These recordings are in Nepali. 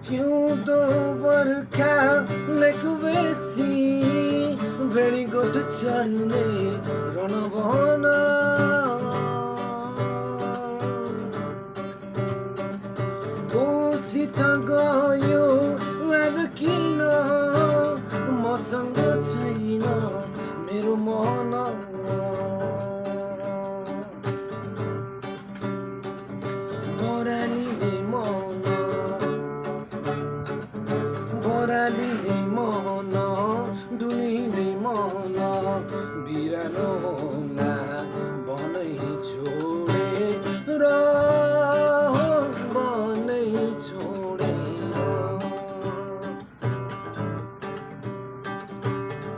हिउँदो बर्खा लेकुवेसी भेडी गोठ चढ्ने रणभन कोसित गयो आज किन मसँग छैन मेरो मन बरालिने मन बरालिने मन डुलिने मन बिरानो होला बनै छोडेर बनै छोडेर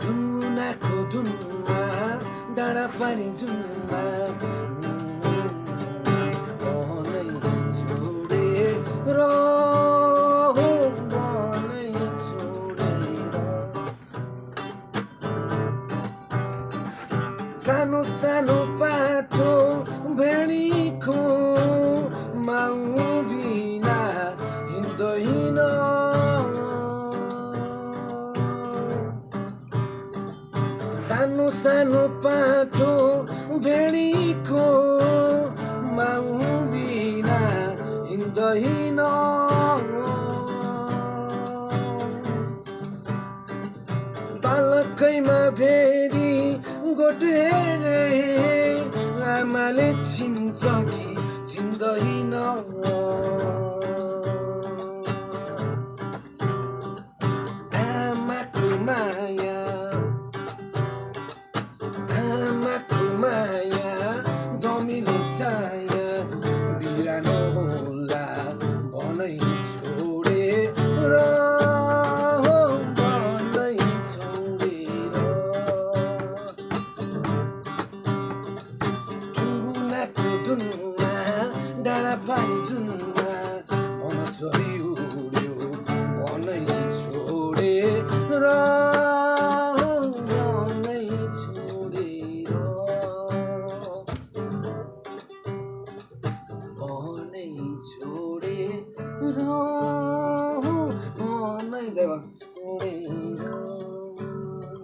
ढुङ्गाको धुनमा डाँडा पानी जुम्बा बनै छोडेर बनै छोडेर सानो सानो पाटो भेडीको माउ बिना हिँड्दैन सानो सानो पाटो भेडीको माउ बिना हिँड्दैन बालकैमा भेडी गोठ हेरे आमाले चिन्छ कि चिन्दैन